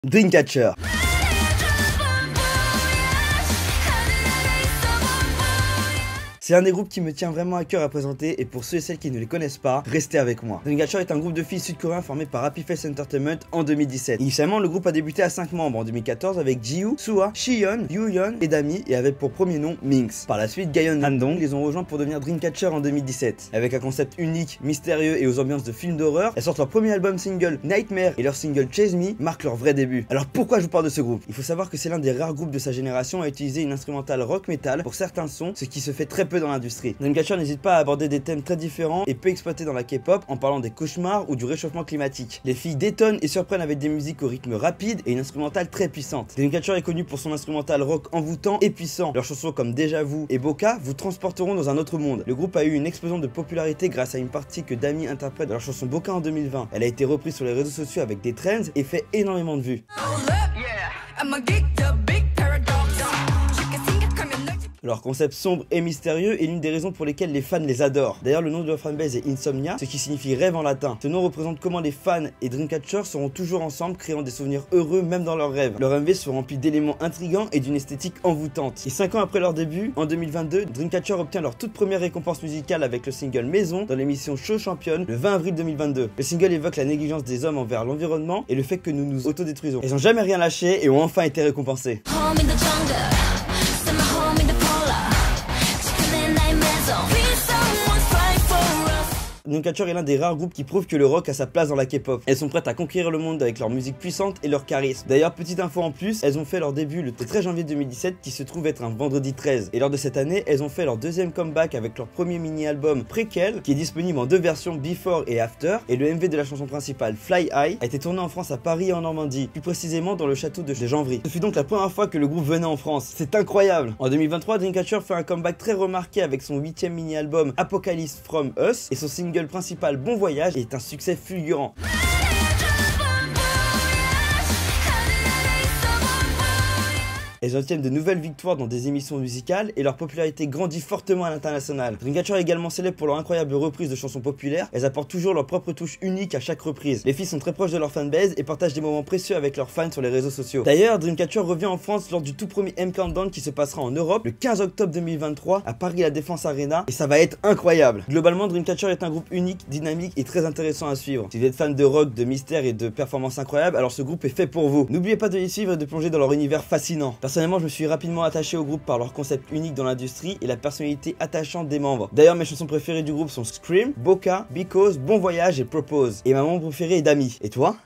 Dreamcatcher. C'est un des groupes qui me tient vraiment à cœur à présenter et pour ceux et celles qui ne les connaissent pas, restez avec moi. Dreamcatcher est un groupe de filles sud-coréen formé par Happy Face Entertainment en 2017. Initialement, le groupe a débuté à 5 membres en 2014 avec Jiwoo, Suha, Shiyeon, Yuyeon et Dami et avec pour premier nom Minx. Par la suite, Gayeon Handong les ont rejoints pour devenir Dreamcatcher en 2017. Avec un concept unique, mystérieux et aux ambiances de films d'horreur, elles sortent leur premier album single Nightmare et leur single Chase Me marquent leur vrai début. Alors pourquoi je vous parle de ce groupe? Il faut savoir que c'est l'un des rares groupes de sa génération à utiliser une instrumentale rock metal pour certains sons, ce qui se fait très peu dans l'industrie. Dreamcatcher n'hésite pas à aborder des thèmes très différents et peu exploités dans la K-pop en parlant des cauchemars ou du réchauffement climatique. Les filles détonnent et surprennent avec des musiques au rythme rapide et une instrumentale très puissante. Dreamcatcher est connu pour son instrumental rock envoûtant et puissant. Leurs chansons comme Déjà Vu et Boca vous transporteront dans un autre monde. Le groupe a eu une explosion de popularité grâce à une partie que Dami interprète dans leur chanson Boca en 2020. Elle a été reprise sur les réseaux sociaux avec des trends et fait énormément de vues. Leur concept sombre et mystérieux est l'une des raisons pour lesquelles les fans les adorent. D'ailleurs, le nom de leur fanbase est Insomnia, ce qui signifie rêve en latin. Ce nom représente comment les fans et Dreamcatcher seront toujours ensemble, créant des souvenirs heureux même dans leurs rêves. Leur MV se remplit d'éléments intrigants et d'une esthétique envoûtante. Et 5 ans après leur début, en 2022, Dreamcatcher obtient leur toute première récompense musicale avec le single Maison dans l'émission Show Championne le 20 avril 2022. Le single évoque la négligence des hommes envers l'environnement et le fait que nous nous autodétruisons. Ils n'ont jamais rien lâché et ont enfin été récompensés. Dreamcatcher est l'un des rares groupes qui prouvent que le rock a sa place dans la K-pop. Elles sont prêtes à conquérir le monde avec leur musique puissante et leur charisme. D'ailleurs, petite info en plus, elles ont fait leur début le 13 janvier 2017 qui se trouve être un vendredi 13. Et lors de cette année, elles ont fait leur deuxième comeback avec leur premier mini-album Prequel qui est disponible en deux versions Before et After. Et le MV de la chanson principale Fly High a été tourné en France à Paris et en Normandie, plus précisément dans le château de Janvry. Ce fut donc la première fois que le groupe venait en France. C'est incroyable! En 2023, Dreamcatcher fait un comeback très remarqué avec son 8ème mini-album Apocalypse From Us et son single principal Bon Voyage est un succès fulgurant. Elles obtiennent de nouvelles victoires dans des émissions musicales et leur popularité grandit fortement à l'international. Dreamcatcher est également célèbre pour leur incroyable reprise de chansons populaires. Elles apportent toujours leur propre touche unique à chaque reprise. Les filles sont très proches de leur fanbase et partagent des moments précieux avec leurs fans sur les réseaux sociaux. D'ailleurs, Dreamcatcher revient en France lors du tout premier M Countdown qui se passera en Europe le 15 octobre 2023 à Paris La Défense Arena et ça va être incroyable. Globalement, Dreamcatcher est un groupe unique, dynamique et très intéressant à suivre. Si vous êtes fan de rock, de mystère et de performances incroyables, alors ce groupe est fait pour vous. N'oubliez pas de les suivre et de plonger dans leur univers fascinant. Personnellement, je me suis rapidement attaché au groupe par leur concept unique dans l'industrie et la personnalité attachante des membres. D'ailleurs, mes chansons préférées du groupe sont Scream, Boca, Because, Bon Voyage et Propose. Et ma membre préférée est Dami. Et toi?